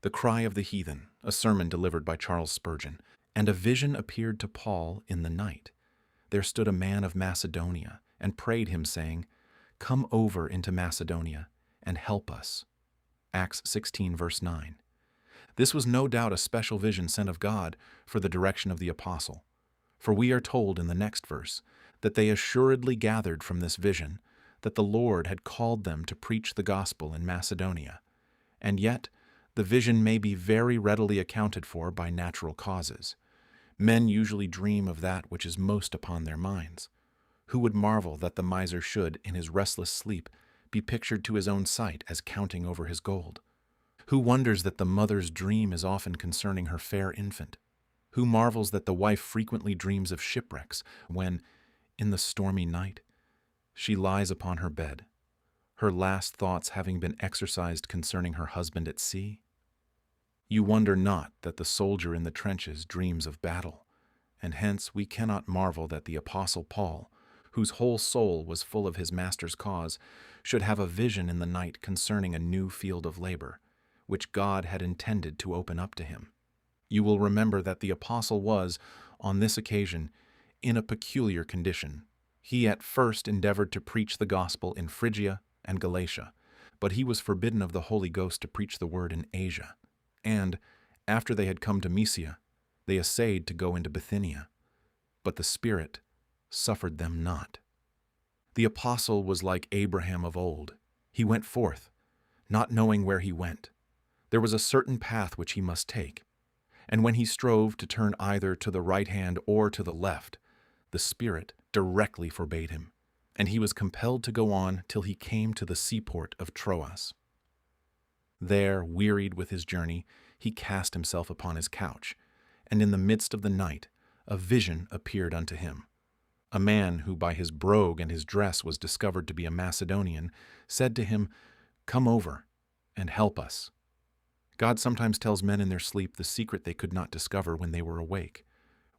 The Cry of the Heathen, a sermon delivered by Charles Spurgeon. And a vision appeared to Paul in the night. There stood a man of Macedonia, and prayed him, saying, Come over into Macedonia, and help us. Acts 16, verse 9. This was no doubt a special vision sent of God for the direction of the apostle. For we are told in the next verse that they assuredly gathered from this vision that the Lord had called them to preach the gospel in Macedonia. And yet, the vision may be very readily accounted for by natural causes. Men usually dream of that which is most upon their minds. Who would marvel that the miser should, in his restless sleep, be pictured to his own sight as counting over his gold? Who wonders that the mother's dream is often concerning her fair infant? Who marvels that the wife frequently dreams of shipwrecks when, in the stormy night, she lies upon her bed, her last thoughts having been exercised concerning her husband at sea? You wonder not that the soldier in the trenches dreams of battle, and hence we cannot marvel that the Apostle Paul, whose whole soul was full of his master's cause, should have a vision in the night concerning a new field of labor, which God had intended to open up to him. You will remember that the apostle was, on this occasion, in a peculiar condition. He at first endeavored to preach the gospel in Phrygia and Galatia, but he was forbidden of the Holy Ghost to preach the word in Asia. And, after they had come to Mysia, they essayed to go into Bithynia, but the Spirit suffered them not. The apostle was like Abraham of old. He went forth, not knowing where he went. There was a certain path which he must take, and when he strove to turn either to the right hand or to the left, the Spirit directly forbade him, and he was compelled to go on till he came to the seaport of Troas. There, wearied with his journey, he cast himself upon his couch, and in the midst of the night a vision appeared unto him. A man who by his brogue and his dress was discovered to be a Macedonian said to him, Come over and help us. God sometimes tells men in their sleep the secret they could not discover when they were awake.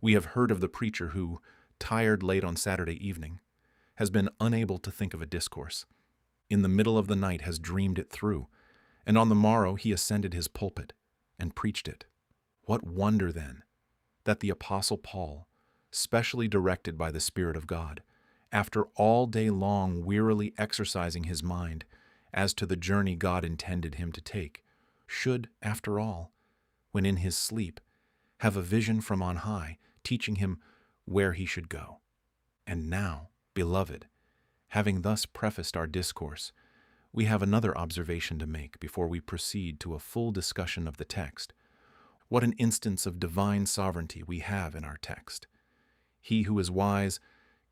We have heard of the preacher who, tired late on Saturday evening, has been unable to think of a discourse. In the middle of the night has dreamed it through, and on the morrow he ascended his pulpit and preached it. What wonder, then, that the Apostle Paul, specially directed by the Spirit of God, after all day long wearily exercising his mind as to the journey God intended him to take, should, after all, when in his sleep, have a vision from on high, teaching him where he should go. And now, beloved, having thus prefaced our discourse, we have another observation to make before we proceed to a full discussion of the text. What an instance of divine sovereignty we have in our text. He who is wise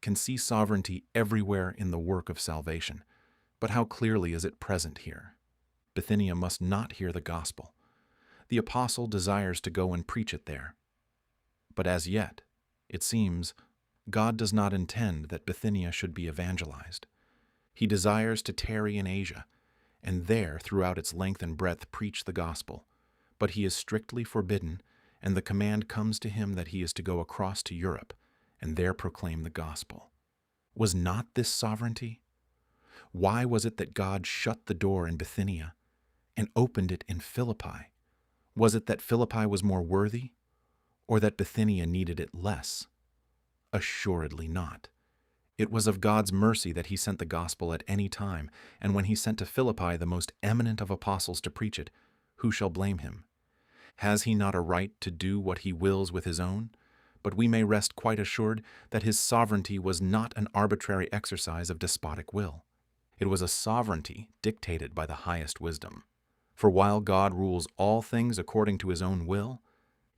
can see sovereignty everywhere in the work of salvation, but how clearly is it present here? Bithynia must not hear the gospel. The apostle desires to go and preach it there. But as yet, it seems, God does not intend that Bithynia should be evangelized. He desires to tarry in Asia, and there, throughout its length and breadth, preach the gospel. But he is strictly forbidden, and the command comes to him that he is to go across to Europe, and there proclaim the gospel. Was not this sovereignty? Why was it that God shut the door in Bithynia and opened it in Philippi? Was it that Philippi was more worthy, or that Bithynia needed it less? Assuredly not. It was of God's mercy that he sent the gospel at any time, and when he sent to Philippi the most eminent of apostles to preach it, who shall blame him? Has he not a right to do what he wills with his own? But we may rest quite assured that his sovereignty was not an arbitrary exercise of despotic will. It was a sovereignty dictated by the highest wisdom. For while God rules all things according to his own will,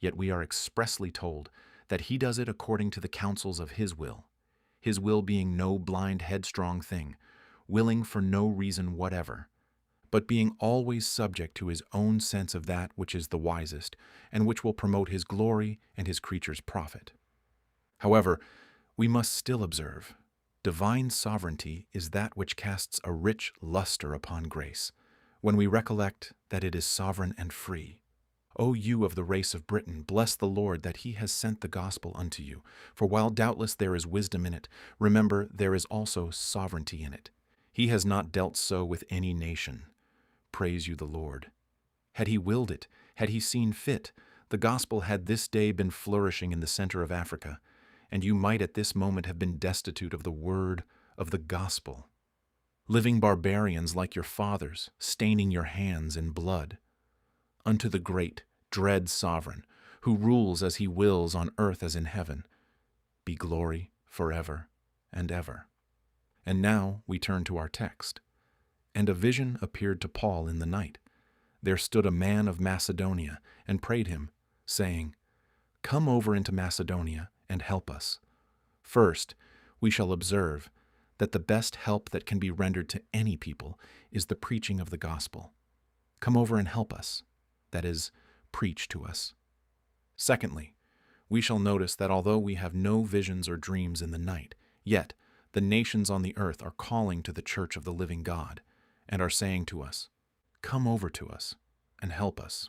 yet we are expressly told that he does it according to the counsels of his will being no blind, headstrong thing, willing for no reason whatever, but being always subject to his own sense of that which is the wisest, and which will promote his glory and his creatures' profit. However, we must still observe, divine sovereignty is that which casts a rich luster upon grace, when we recollect that it is sovereign and free. O you of the race of Britain, bless the Lord that he has sent the gospel unto you. For while doubtless there is wisdom in it, remember there is also sovereignty in it. He has not dealt so with any nation. Praise you the Lord. Had he willed it, had he seen fit, the gospel had this day been flourishing in the center of Africa, and you might at this moment have been destitute of the word of the gospel. Living barbarians like your fathers, staining your hands in blood. Unto the great, dread sovereign, who rules as he wills on earth as in heaven, be glory forever and ever. And now we turn to our text. And a vision appeared to Paul in the night. There stood a man of Macedonia and prayed him, saying, Come over into Macedonia and help us. First, we shall observe that the best help that can be rendered to any people is the preaching of the gospel. Come over and help us, that is, preach to us. Secondly, we shall notice that although we have no visions or dreams in the night, yet the nations on the earth are calling to the church of the living God and are saying to us, Come over to us and help us.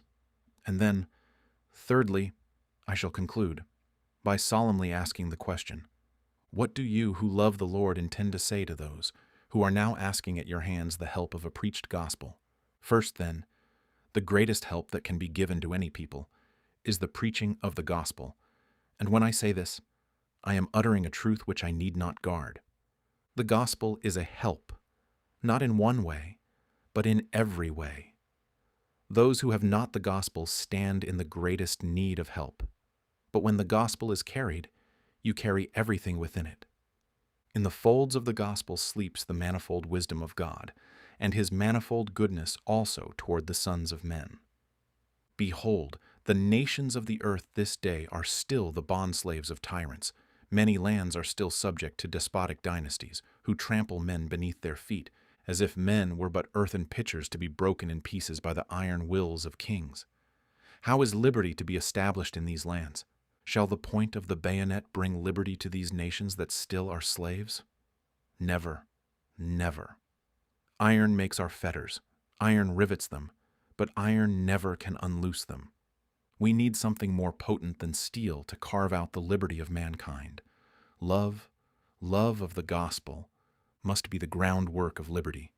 And then, thirdly, I shall conclude by solemnly asking the question, what do you who love the Lord intend to say to those who are now asking at your hands the help of a preached gospel? First, then, the greatest help that can be given to any people is the preaching of the gospel. And when I say this, I am uttering a truth which I need not guard. The gospel is a help, not in one way, but in every way. Those who have not the gospel stand in the greatest need of help. But when the gospel is carried, you carry everything within it. In the folds of the gospel sleeps the manifold wisdom of God, and his manifold goodness also toward the sons of men. Behold, the nations of the earth this day are still the bondslaves of tyrants. Many lands are still subject to despotic dynasties, who trample men beneath their feet, as if men were but earthen pitchers to be broken in pieces by the iron wills of kings. How is liberty to be established in these lands? Shall the point of the bayonet bring liberty to these nations that still are slaves? Never, never. Iron makes our fetters, iron rivets them, but iron never can unloose them. We need something more potent than steel to carve out the liberty of mankind. Love, love of the gospel, must be the groundwork of liberty.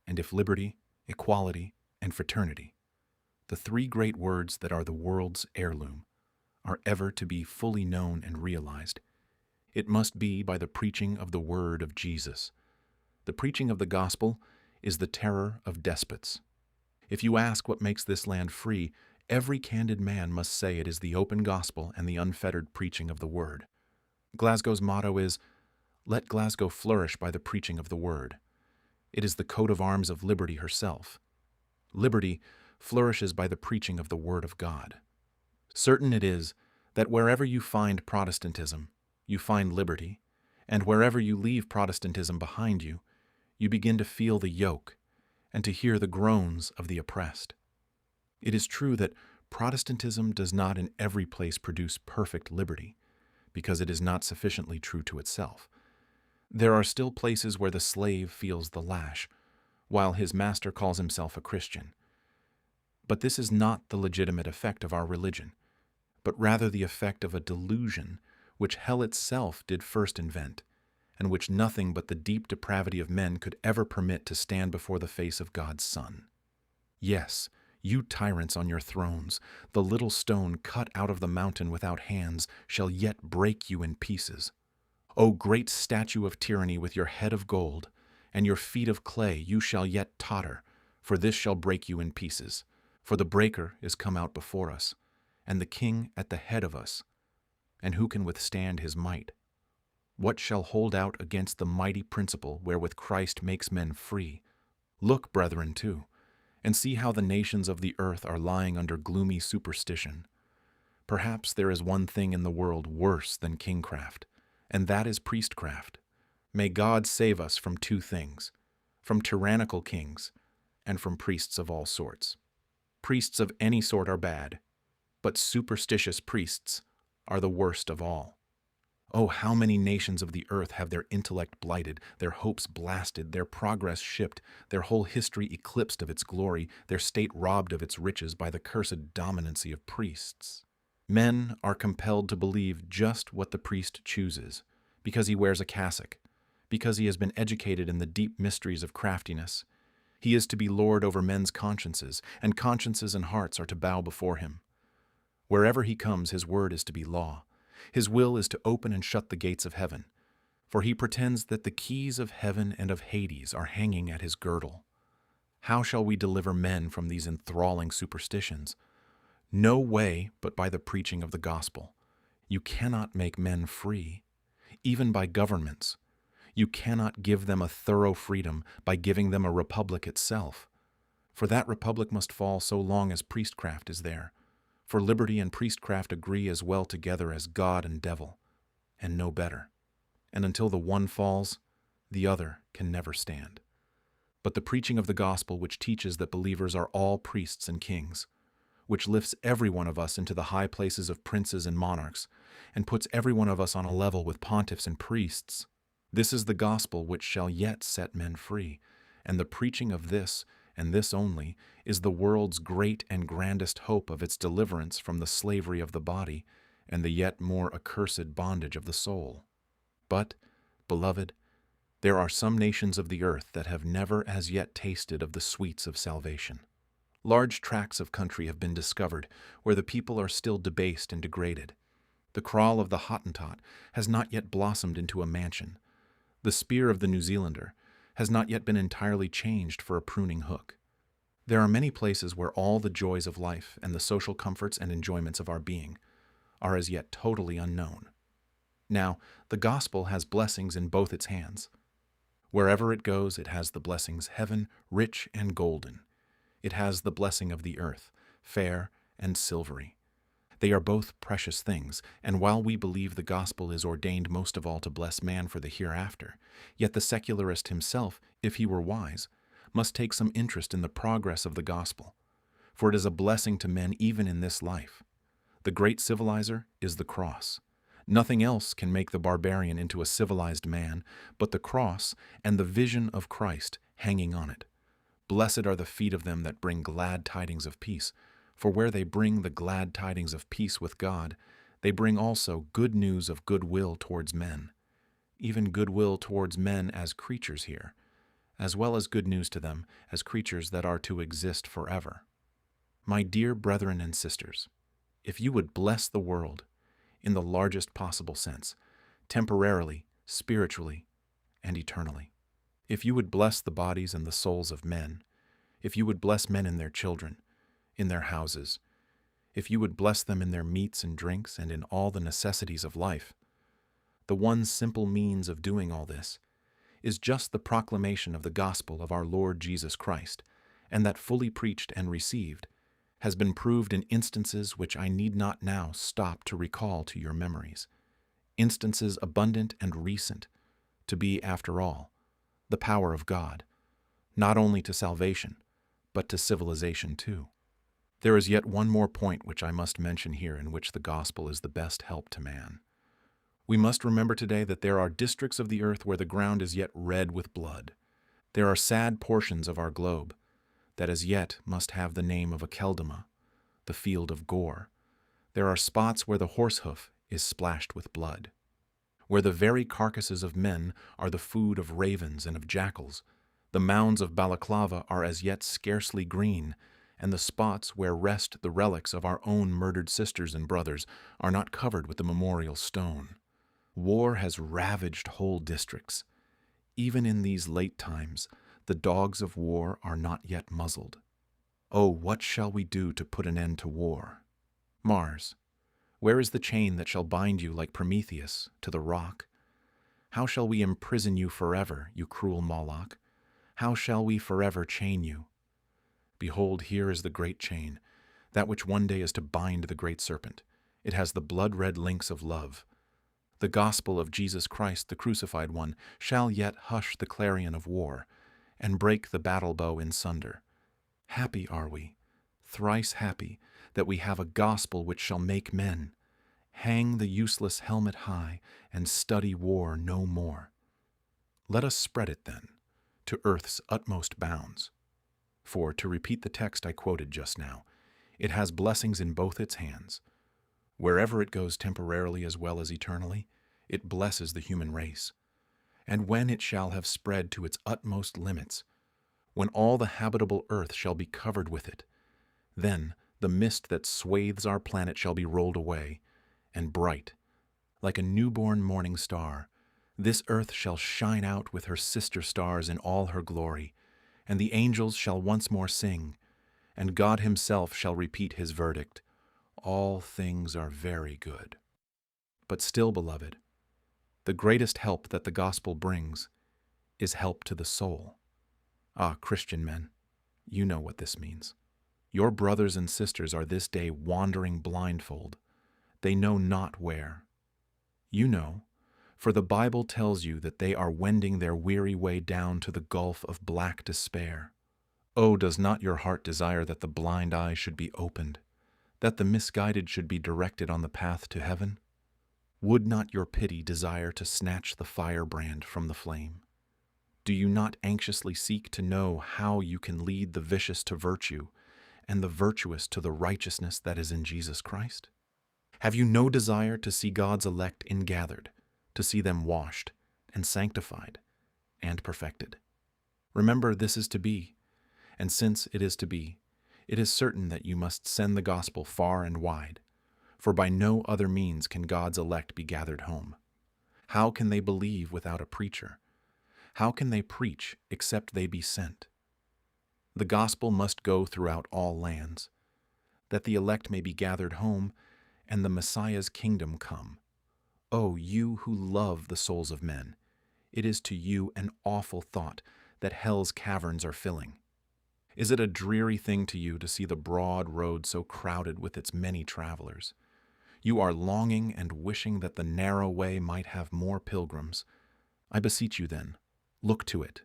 And if liberty, equality, and fraternity, the three great words that are the world's heirloom, are ever to be fully known and realized, it must be by the preaching of the word of Jesus. The preaching of the gospel is the terror of despots. If you ask what makes this land free, every candid man must say it is the open gospel and the unfettered preaching of the word. Glasgow's motto is, Let Glasgow flourish by the preaching of the word. It is the coat of arms of liberty herself. Liberty flourishes by the preaching of the word of God. Certain it is that wherever you find Protestantism, you find liberty, and wherever you leave Protestantism behind you, you begin to feel the yoke and to hear the groans of the oppressed. It is true that Protestantism does not in every place produce perfect liberty, because it is not sufficiently true to itself. There are still places where the slave feels the lash, while his master calls himself a Christian. But this is not the legitimate effect of our religion, but rather the effect of a delusion which hell itself did first invent, and which nothing but the deep depravity of men could ever permit to stand before the face of God's Son. Yes, you tyrants on your thrones, the little stone cut out of the mountain without hands shall yet break you in pieces. O great statue of tyranny with your head of gold, and your feet of clay, you shall yet totter, for this shall break you in pieces. For the breaker is come out before us, and the king at the head of us. And who can withstand his might? What shall hold out against the mighty principle wherewith Christ makes men free? Look, brethren, too, and see how the nations of the earth are lying under gloomy superstition. Perhaps there is one thing in the world worse than kingcraft, and that is priestcraft. May God save us from two things, from tyrannical kings and from priests of all sorts. Priests of any sort are bad, but superstitious priests are the worst of all. Oh, how many nations of the earth have their intellect blighted, their hopes blasted, their progress shipped, their whole history eclipsed of its glory, their state robbed of its riches by the cursed dominancy of priests. Men are compelled to believe just what the priest chooses, because he wears a cassock, because he has been educated in the deep mysteries of craftiness. He is to be Lord over men's consciences, and consciences and hearts are to bow before him. Wherever he comes, his word is to be law. His will is to open and shut the gates of heaven. For he pretends that the keys of heaven and of Hades are hanging at his girdle. How shall we deliver men from these enthralling superstitions? No way but by the preaching of the gospel. You cannot make men free, even by governments. You cannot give them a thorough freedom by giving them a republic itself. For that republic must fall so long as priestcraft is there. For liberty and priestcraft agree as well together as God and devil, and no better. And until the one falls, the other can never stand. But the preaching of the gospel, which teaches that believers are all priests and kings, which lifts every one of us into the high places of princes and monarchs, and puts every one of us on a level with pontiffs and priests, this is the gospel which shall yet set men free, and the preaching of this, and this only, is the world's great and grandest hope of its deliverance from the slavery of the body, and the yet more accursed bondage of the soul. But, beloved, there are some nations of the earth that have never as yet tasted of the sweets of salvation. Large tracts of country have been discovered where the people are still debased and degraded. The kraal of the Hottentot has not yet blossomed into a mansion. The spear of the New Zealander has not yet been entirely changed for a pruning hook. There are many places where all the joys of life and the social comforts and enjoyments of our being are as yet totally unknown. Now, the gospel has blessings in both its hands. Wherever it goes, it has the blessings heaven, rich and golden. It has the blessing of the earth, fair and silvery. They are both precious things, and while we believe the gospel is ordained most of all to bless man for the hereafter, yet the secularist himself, if he were wise, must take some interest in the progress of the gospel, for it is a blessing to men even in this life. The great civilizer is the cross. Nothing else can make the barbarian into a civilized man but the cross and the vision of Christ hanging on it. Blessed are the feet of them that bring glad tidings of peace, for where they bring the glad tidings of peace with God, they bring also good news of goodwill towards men, even goodwill towards men as creatures here, as well as good news to them as creatures that are to exist forever. My dear brethren and sisters, if you would bless the world in the largest possible sense, temporarily, spiritually, and eternally, if you would bless the bodies and the souls of men, if you would bless men in their children, in their houses, if you would bless them in their meats and drinks and in all the necessities of life, the one simple means of doing all this is just the proclamation of the gospel of our Lord Jesus Christ, and that fully preached and received has been proved in instances which I need not now stop to recall to your memories, instances abundant and recent, to be, after all, the power of God, not only to salvation, but to civilization too. There is yet one more point which I must mention here in which the gospel is the best help to man. We must remember today that there are districts of the earth where the ground is yet red with blood. There are sad portions of our globe that as yet must have the name of Akeldama, the field of gore. There are spots where the horsehoof is splashed with blood, where the very carcasses of men are the food of ravens and of jackals. The mounds of Balaclava are as yet scarcely green, and the spots where rest the relics of our own murdered sisters and brothers are not covered with the memorial stone. War has ravaged whole districts. Even in these late times, the dogs of war are not yet muzzled. Oh, what shall we do to put an end to war? Mars, where is the chain that shall bind you like Prometheus to the rock? How shall we imprison you forever, you cruel Moloch? How shall we forever chain you? Behold, here is the great chain, that which one day is to bind the great serpent. It has the blood-red links of love. The gospel of Jesus Christ, the crucified one, shall yet hush the clarion of war, and break the battle bow in sunder. Happy are we, thrice happy, that we have a gospel which shall make men. Hang the useless helmet high, and study war no more. Let us spread it, then, to earth's utmost bounds. For, to repeat the text I quoted just now, it has blessings in both its hands. Wherever it goes temporarily as well as eternally, it blesses the human race. And when it shall have spread to its utmost limits, when all the habitable earth shall be covered with it. Then the mist that swathes our planet shall be rolled away, and bright, like a newborn morning star, this earth shall shine out with her sister stars in all her glory, and the angels shall once more sing, and God himself shall repeat his verdict. All things are very good. But still, beloved, the greatest help that the gospel brings is help to the soul. Ah, Christian men, you know what this means. Your brothers and sisters are this day wandering blindfold. They know not where. You know, for the Bible tells you that they are wending their weary way down to the gulf of black despair. Oh, does not your heart desire that the blind eye should be opened, that the misguided should be directed on the path to heaven? Would not your pity desire to snatch the firebrand from the flame? Do you not anxiously seek to know how you can lead the vicious to virtue and the virtuous to the righteousness that is in Jesus Christ? Have you no desire to see God's elect ingathered, to see them washed and sanctified and perfected? Remember, this is to be, and since it is to be, it is certain that you must send the gospel far and wide, for by no other means can God's elect be gathered home. How can they believe without a preacher? How can they preach except they be sent? The gospel must go throughout all lands, that the elect may be gathered home and the Messiah's kingdom come. Oh, you who love the souls of men, it is to you an awful thought that hell's caverns are filling. Is it a dreary thing to you to see the broad road so crowded with its many travelers? You are longing and wishing that the narrow way might have more pilgrims. I beseech you then, look to it,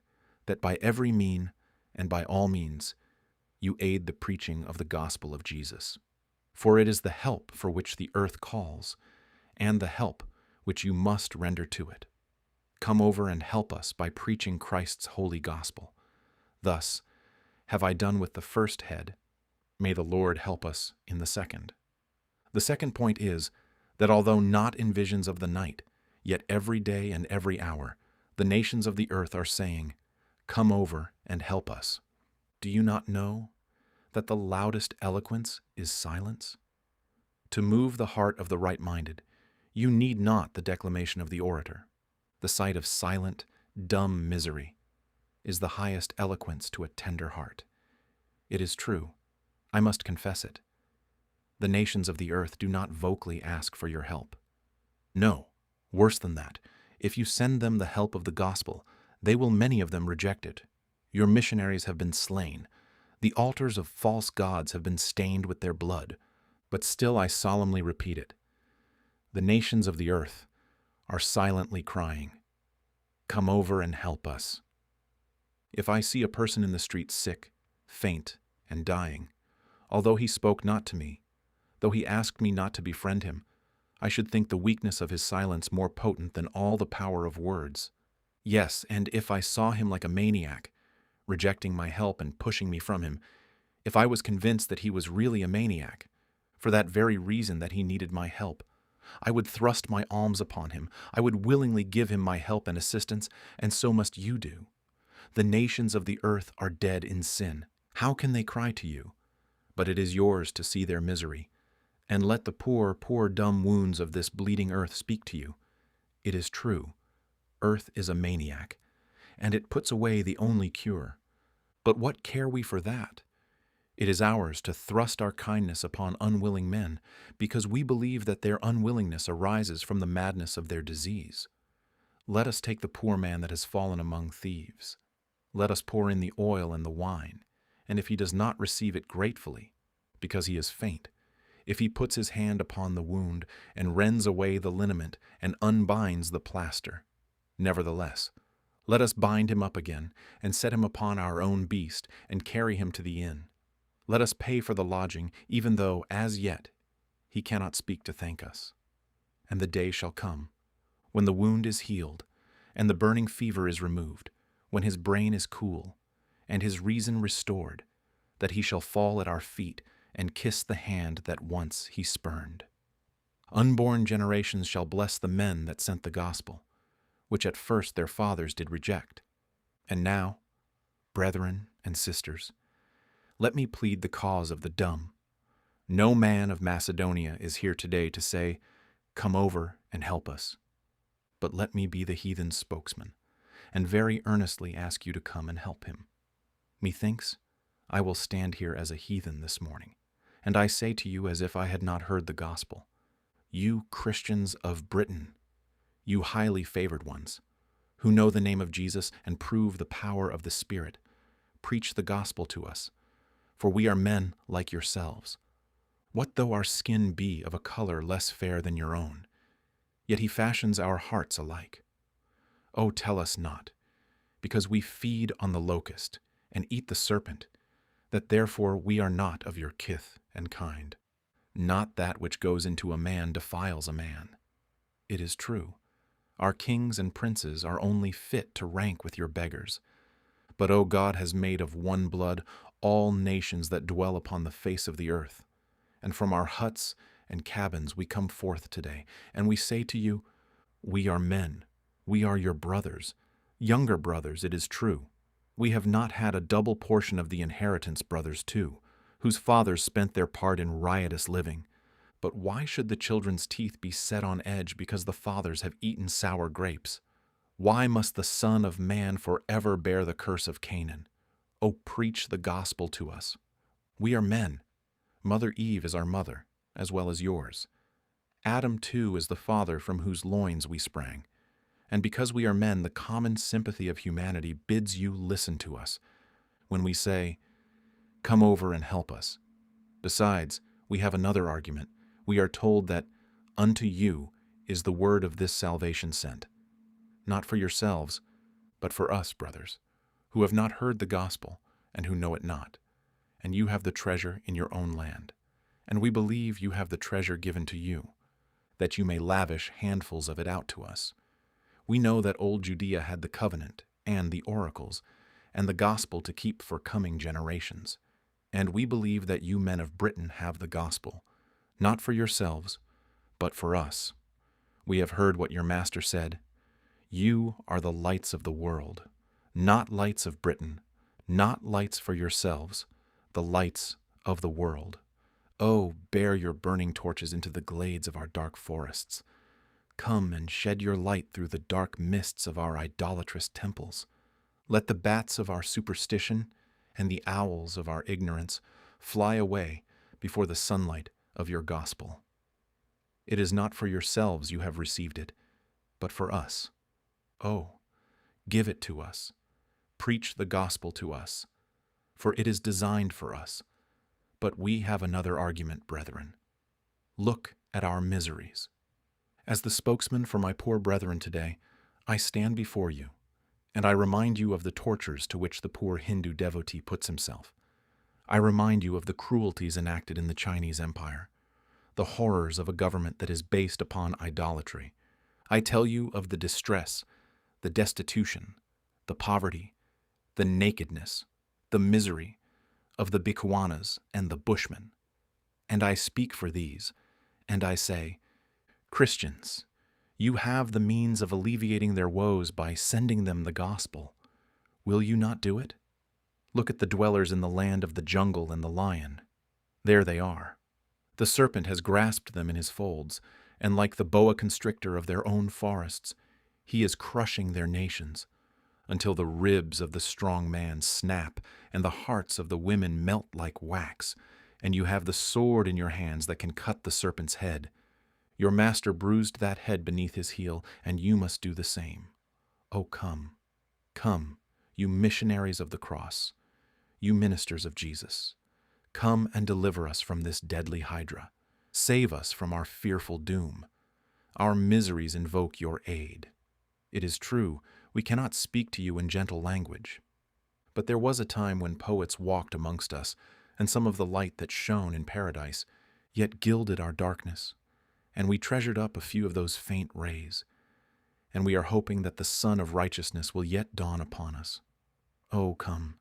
that by every mean and by all means you aid the preaching of the gospel of Jesus. For it is the help for which the earth calls, and the help which you must render to it. Come over and help us by preaching Christ's holy gospel. Thus have I done with the first head. May the Lord help us in the second. The second point is that although not in visions of the night, yet every day and every hour, the nations of the earth are saying, "Come over and help us." Do you not know that the loudest eloquence is silence? To move the heart of the right-minded, you need not the declamation of the orator. The sight of silent, dumb misery is the highest eloquence to a tender heart. It is true. I must confess it. The nations of the earth do not vocally ask for your help. No, worse than that, if you send them the help of the gospel, they will many of them reject it. Your missionaries have been slain. The altars of false gods have been stained with their blood. But still I solemnly repeat it. The nations of the earth are silently crying, "Come over and help us." If I see a person in the street sick, faint, and dying, although he spoke not to me, though he asked me not to befriend him, I should think the weakness of his silence more potent than all the power of words. Yes, and if I saw him like a maniac, rejecting my help and pushing me from him, if I was convinced that he was really a maniac, for that very reason that he needed my help, I would thrust my alms upon him. I would willingly give him my help and assistance, and so must you do. The nations of the earth are dead in sin. How can they cry to you? But it is yours to see their misery, and let the poor, poor dumb wounds of this bleeding earth speak to you. It is true. Earth is a maniac, and it puts away the only cure. But what care we for that? It is ours to thrust our kindness upon unwilling men, because we believe that their unwillingness arises from the madness of their disease. Let us take the poor man that has fallen among thieves. Let us pour in the oil and the wine, and if he does not receive it gratefully, because he is faint, if he puts his hand upon the wound and rends away the liniment and unbinds the plaster, nevertheless, let us bind him up again and set him upon our own beast and carry him to the inn. Let us pay for the lodging, even though, as yet, he cannot speak to thank us. And the day shall come, when the wound is healed, and the burning fever is removed, when his brain is cool, and his reason restored, that he shall fall at our feet and kiss the hand that once he spurned. Unborn generations shall bless the men that sent the gospel, which at first their fathers did reject. And now, brethren and sisters, let me plead the cause of the dumb. No man of Macedonia is here today to say, "Come over and help us." But let me be the heathen's spokesman, and very earnestly ask you to come and help him. Methinks I will stand here as a heathen this morning, and I say to you as if I had not heard the gospel, you Christians of Britain, you highly favored ones, who know the name of Jesus and prove the power of the Spirit, preach the gospel to us, for we are men like yourselves. What though our skin be of a color less fair than your own? Yet he fashions our hearts alike. Oh, tell us not, because we feed on the locust and eat the serpent, that therefore we are not of your kith and kind. Not that which goes into a man defiles a man. It is true, our kings and princes are only fit to rank with your beggars. But, O God has made of one blood all nations that dwell upon the face of the earth. And from our huts and cabins we come forth today, and we say to you, we are men, we are your brothers, younger brothers, it is true. We have not had a double portion of the inheritance, brothers too, whose fathers spent their part in riotous living. But why should the children's teeth be set on edge because the fathers have eaten sour grapes? Why must the Son of Man forever bear the curse of Canaan? Oh, preach the gospel to us. We are men. Mother Eve is our mother, as well as yours. Adam, too, is the father from whose loins we sprang. And because we are men, the common sympathy of humanity bids you listen to us when we say, "Come over and help us." Besides, we have another argument. We are told that unto you is the word of this salvation sent. Not for yourselves, but for us, brothers, who have not heard the gospel and who know it not. And you have the treasure in your own land. And we believe you have the treasure given to you, that you may lavish handfuls of it out to us. We know that old Judea had the covenant and the oracles and the gospel to keep for coming generations. And we believe that you men of Britain have the gospel, not for yourselves, but for us. We have heard what your master said. You are the lights of the world, not lights of Britain, not lights for yourselves, the lights of the world. Oh, bear your burning torches into the glades of our dark forests. Come and shed your light through the dark mists of our idolatrous temples. Let the bats of our superstition and the owls of our ignorance fly away before the sunlight of your gospel. It is not for yourselves you have received it, but for us. Oh, give it to us. Preach the gospel to us, for it is designed for us. But we have another argument, brethren. Look at our miseries. As the spokesman for my poor brethren today, I stand before you, and I remind you of the tortures to which the poor Hindu devotee puts himself. I remind you of the cruelties enacted in the Chinese Empire, the horrors of a government that is based upon idolatry. I tell you of the distress, the destitution, the poverty, the nakedness, the misery of the Bhikkhuanas and the Bushmen. And I speak for these, and I say, Christians, you have the means of alleviating their woes by sending them the gospel. Will you not do it? Look at the dwellers in the land of the jungle and the lion. There they are. The serpent has grasped them in his folds, and like the boa constrictor of their own forests, he is crushing their nations, until the ribs of the strong man snap and the hearts of the women melt like wax, and you have the sword in your hands that can cut the serpent's head. Your master bruised that head beneath his heel, and you must do the same. Oh, come, come, you missionaries of the cross, you ministers of Jesus. Come and deliver us from this deadly hydra. Save us from our fearful doom. Our miseries invoke your aid. It is true, we cannot speak to you in gentle language. But there was a time when poets walked amongst us, and some of the light that shone in paradise, yet gilded our darkness, and we treasured up a few of those faint rays, and we are hoping that the sun of righteousness will yet dawn upon us. Oh, come,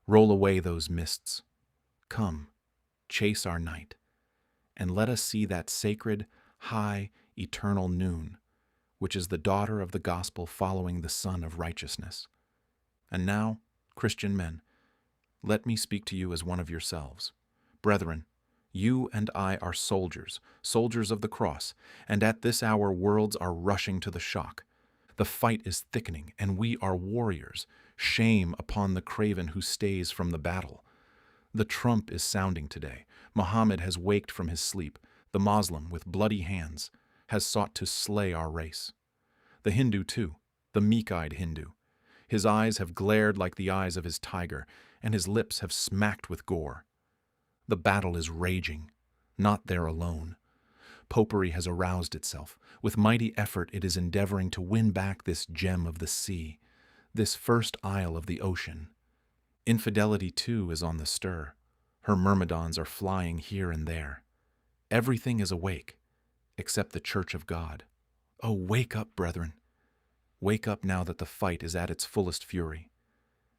roll away those mists. Come, chase our night, and let us see that sacred, high, eternal noon, which is the daughter of the gospel following the sun of righteousness. And now, Christian men, Let me speak to you as one of yourselves. Brethren, you and I are soldiers, soldiers of the cross, and at this hour worlds are rushing to the shock. The fight is thickening, and we are warriors. Shame upon the craven who stays from the battle. The trump is sounding today. Muhammad has waked from his sleep. The Moslem, with bloody hands, has sought to slay our race. The Hindu, too, the meek-eyed Hindu. His eyes have glared like the eyes of his tiger, and his lips have smacked with gore. The battle is raging, not there alone. Popery has aroused itself. With mighty effort it is endeavoring to win back this gem of the sea, this first isle of the ocean. Infidelity, too, is on the stir. Her myrmidons are flying here and there. Everything is awake, except the Church of God. Oh, wake up, brethren. Wake up now that the fight is at its fullest fury.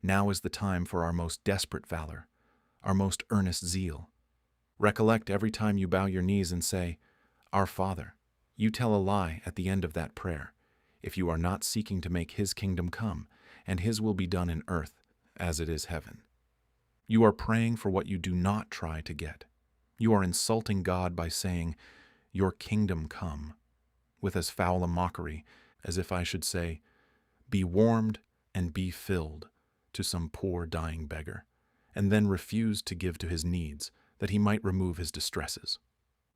Now is the time for our most desperate valor, our most earnest zeal. Recollect every time you bow your knees and say, Our Father. You tell a lie at the end of that prayer, if you are not seeking to make His kingdom come, and His will be done in earth as it is heaven. You are praying for what you do not try to get. You are insulting God by saying, Your kingdom come, with as foul a mockery as if I should say, Be warmed and be filled, to some poor dying beggar, and then refuse to give to his needs, that he might remove his distresses.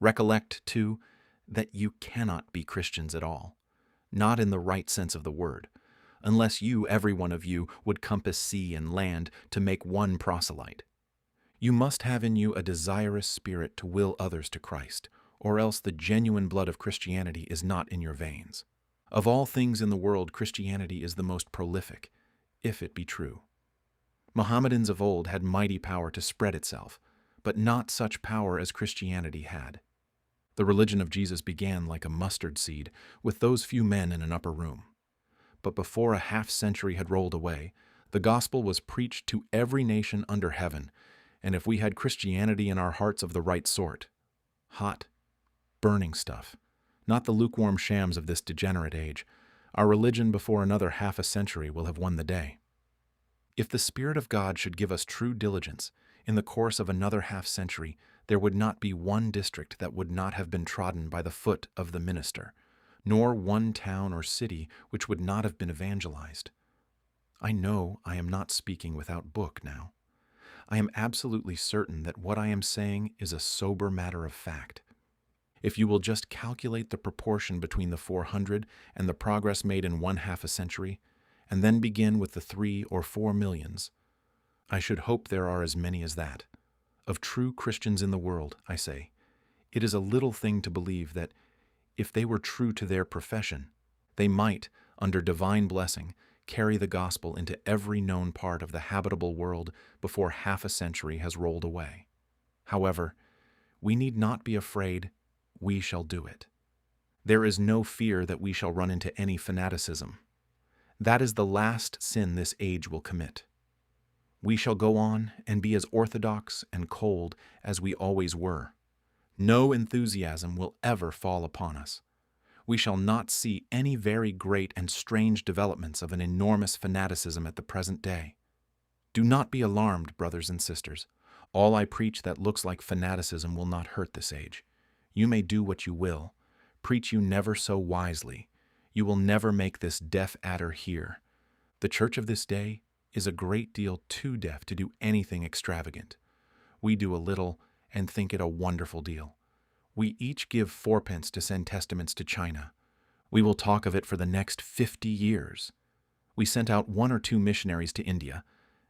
Recollect, too, that you cannot be Christians at all, not in the right sense of the word, unless you, every one of you, would compass sea and land to make one proselyte. You must have in you a desirous spirit to will others to Christ, or else the genuine blood of Christianity is not in your veins. Of all things in the world, Christianity is the most prolific, if it be true. Mohammedans of old had mighty power to spread itself, but not such power as Christianity had. The religion of Jesus began like a mustard seed with those few men in an upper room. But before a half-century had rolled away, the gospel was preached to every nation under heaven, and if we had Christianity in our hearts of the right sort, hot, burning stuff, not the lukewarm shams of this degenerate age, our religion before another half a century will have won the day. If the Spirit of God should give us true diligence, in the course of another half-century, there would not be one district that would not have been trodden by the foot of the minister, nor one town or city which would not have been evangelized. I know I am not speaking without book now. I am absolutely certain that what I am saying is a sober matter of fact. If you will just calculate the proportion between the 400 and the progress made in one half a century, and then begin with the 3 or 4 millions, I should hope there are as many as that. Of true Christians in the world, I say, it is a little thing to believe that, if they were true to their profession, they might, under divine blessing, carry the gospel into every known part of the habitable world before half a century has rolled away. However, we need not be afraid. We shall do it. There is no fear that we shall run into any fanaticism. That is the last sin this age will commit. We shall go on and be as orthodox and cold as we always were. No enthusiasm will ever fall upon us. We shall not see any very great and strange developments of an enormous fanaticism at the present day. Do not be alarmed, brothers and sisters. All I preach that looks like fanaticism will not hurt this age. You may do what you will. Preach you never so wisely. You will never make this deaf adder hear. The church of this day is a great deal too deaf to do anything extravagant. We do a little and think it a wonderful deal. We each give 4 pence to send testaments to China. We will talk of it for the next 50 years. We sent out 1 or 2 missionaries to India,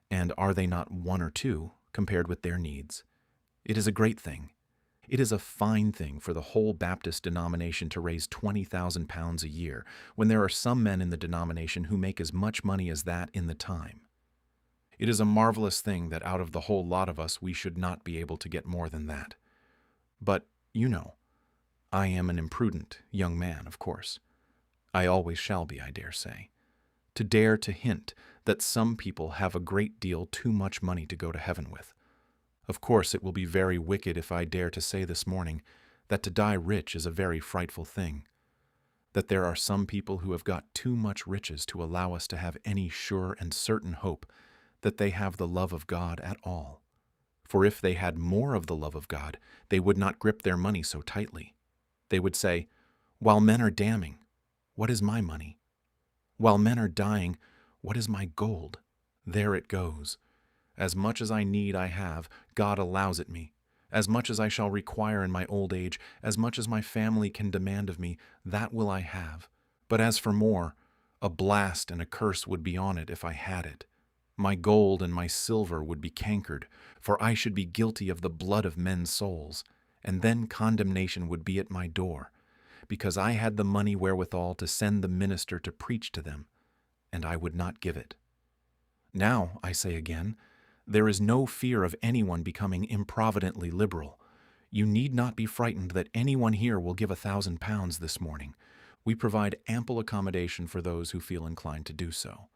and are they not 1 or 2 compared with their needs? It is a great thing. It is a fine thing for the whole Baptist denomination to raise £20,000 a year, when there are some men in the denomination who make as much money as that in the time. It is a marvelous thing that out of the whole lot of us we should not be able to get more than that. But, you know, I am an imprudent young man, of course. I always shall be, I dare say. To dare to hint that some people have a great deal too much money to go to heaven with. Of course, it will be very wicked if I dare to say this morning that to die rich is a very frightful thing, that there are some people who have got too much riches to allow us to have any sure and certain hope that they have the love of God at all. For if they had more of the love of God, they would not grip their money so tightly. They would say, "While men are damning, what is my money? While men are dying, what is my gold? There it goes. As much as I need I have, God allows it me. As much as I shall require in my old age, as much as my family can demand of me, that will I have. But as for more, a blast and a curse would be on it if I had it. My gold and my silver would be cankered, for I should be guilty of the blood of men's souls, and then condemnation would be at my door, because I had the money wherewithal to send the minister to preach to them, and I would not give it. Now, I say again, there is no fear of anyone becoming improvidently liberal. You need not be frightened that anyone here will give £1,000 this morning. We provide ample accommodation for those who feel inclined to do so.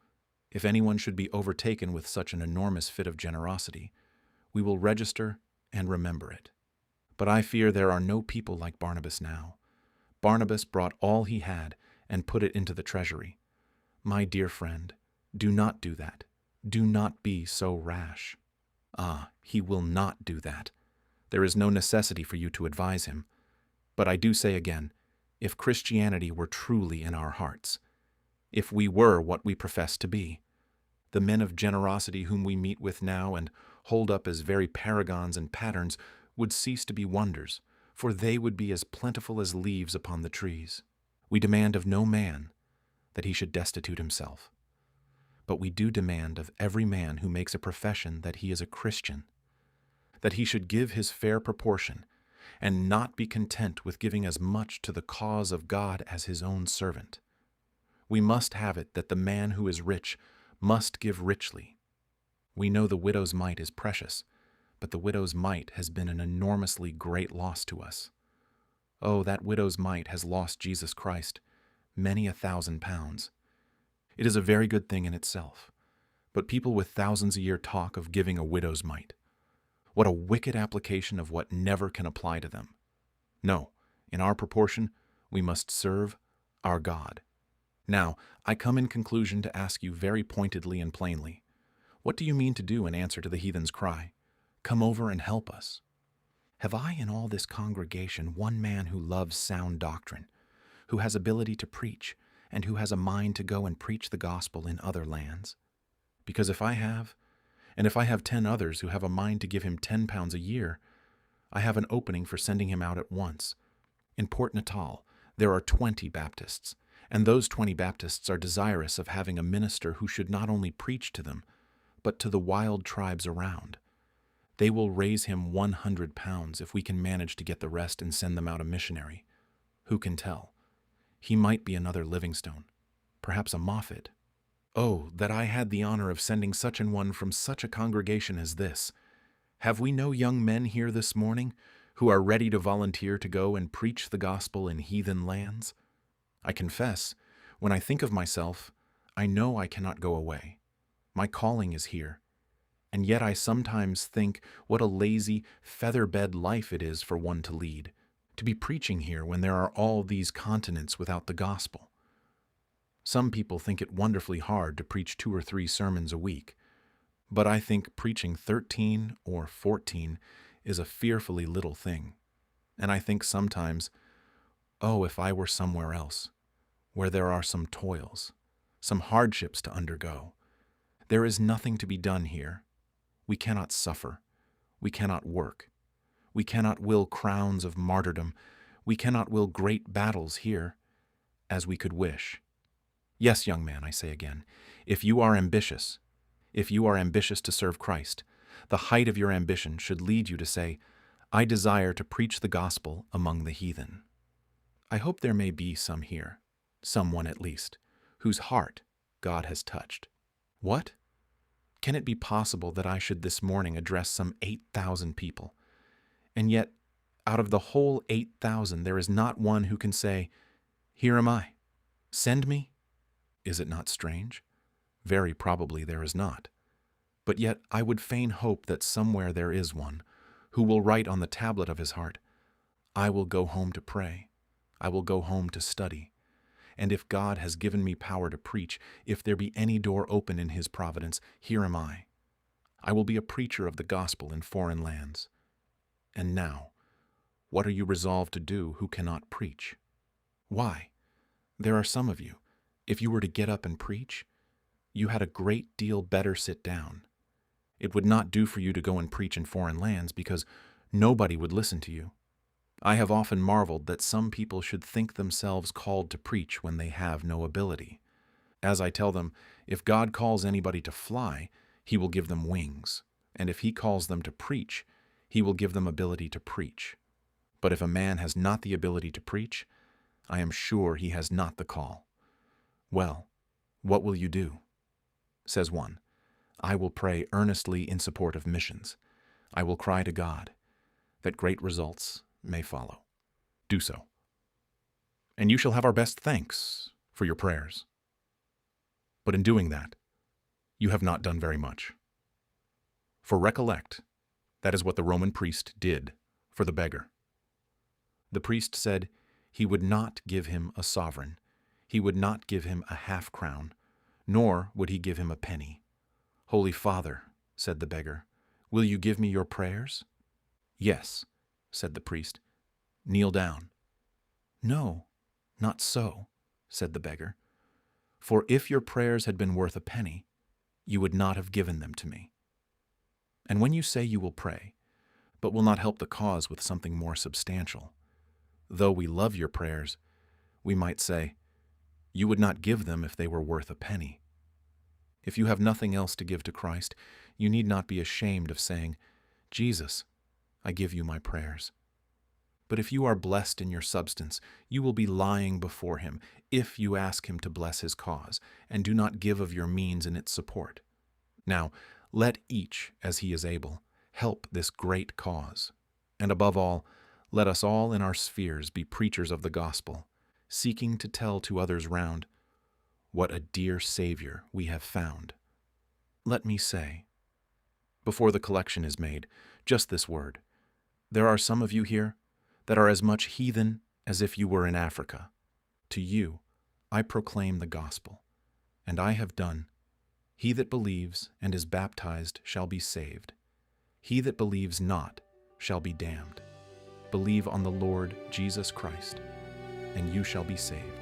If anyone should be overtaken with such an enormous fit of generosity, we will register and remember it. But I fear there are no people like Barnabas now. Barnabas brought all he had and put it into the treasury. My dear friend, do not do that. Do not be so rash. Ah, he will not do that. There is no necessity for you to advise him. But I do say again, if Christianity were truly in our hearts, if we were what we profess to be, the men of generosity whom we meet with now and hold up as very paragons and patterns would cease to be wonders, for they would be as plentiful as leaves upon the trees. We demand of no man that he should destitute himself. But we do demand of every man who makes a profession that he is a Christian, that he should give his fair proportion, and not be content with giving as much to the cause of God as his own servant. We must have it that the man who is rich must give richly. We know the widow's mite is precious, but the widow's mite has been an enormously great loss to us. Oh, that widow's mite has lost Jesus Christ many £1,000. It is a very good thing in itself, but people with thousands a year talk of giving a widow's mite. What a wicked application of what never can apply to them. No, in our proportion, we must serve our God. Now, I come in conclusion to ask you very pointedly and plainly, what do you mean to do in answer to the heathen's cry? Come over and help us. Have I in all this congregation one man who loves sound doctrine, who has ability to preach, and who has a mind to go and preach the gospel in other lands? Because if I have, and if I have 10 others who have a mind to give him £10 a year, I have an opening for sending him out at once. In Port Natal, there are 20 Baptists, and those 20 Baptists are desirous of having a minister who should not only preach to them, but to the wild tribes around. They will raise him £100 if we can manage to get the rest and send them out a missionary. Who can tell? He might be another Livingstone, perhaps a Moffat. Oh, that I had the honor of sending such an one from such a congregation as this. Have we no young men here this morning who are ready to volunteer to go and preach the gospel in heathen lands? I confess, when I think of myself, I know I cannot go away. My calling is here. And yet I sometimes think what a lazy, feather-bed life it is for one to lead, to be preaching here when there are all these continents without the gospel. Some people think it wonderfully hard to preach 2 or 3 sermons a week, but I think preaching 13 or 14 is a fearfully little thing. And I think sometimes, oh, if I were somewhere else, where there are some toils, some hardships to undergo. There is nothing to be done here. We cannot suffer. We cannot work. We cannot will crowns of martyrdom. We cannot will great battles here, as we could wish. Yes, young man, I say again, if you are ambitious to serve Christ, the height of your ambition should lead you to say, I desire to preach the gospel among the heathen. I hope there may be some here, someone at least, whose heart God has touched. What? Can it be possible that I should this morning address some 8,000 people, and yet out of the whole 8,000 there is not one who can say, Here am I, send me? Is it not strange? Very probably there is not. But yet I would fain hope that somewhere there is one who will write on the tablet of his heart, I will go home to pray, I will go home to study, and if God has given me power to preach, if there be any door open in his providence, here am I. I will be a preacher of the gospel in foreign lands. And now, what are you resolved to do who cannot preach? Why? There are some of you, if you were to get up and preach, you had a great deal better sit down. It would not do for you to go and preach in foreign lands because nobody would listen to you. I have often marveled that some people should think themselves called to preach when they have no ability. As I tell them, if God calls anybody to fly, he will give them wings, and if he calls them to preach, he will give them ability to preach. But if a man has not the ability to preach, I am sure he has not the call. Well, what will you do? Says one, I will pray earnestly in support of missions. I will cry to God that great results may follow. Do so. And you shall have our best thanks for your prayers. But in doing that, you have not done very much. For recollect, that is what the Roman priest did for the beggar. The priest said he would not give him a sovereign, he would not give him a half-crown, nor would he give him a penny. Holy Father, said the beggar, will you give me your prayers? Yes, said the priest. Kneel down. No, not so, said the beggar. For if your prayers had been worth a penny, you would not have given them to me. And when you say you will pray, but will not help the cause with something more substantial, though we love your prayers, we might say, you would not give them if they were worth a penny. If you have nothing else to give to Christ, you need not be ashamed of saying, Jesus, I give you my prayers. But if you are blessed in your substance, you will be lying before him if you ask him to bless his cause, and do not give of your means in its support. Now, let each, as he is able, help this great cause. And above all, let us all in our spheres be preachers of the gospel, seeking to tell to others round, what a dear Savior we have found. Let me say, before the collection is made, just this word. There are some of you here that are as much heathen as if you were in Africa. To you I proclaim the gospel, and I have done. He that believes and is baptized shall be saved. He that believes not shall be damned. Believe on the Lord Jesus Christ, and you shall be saved.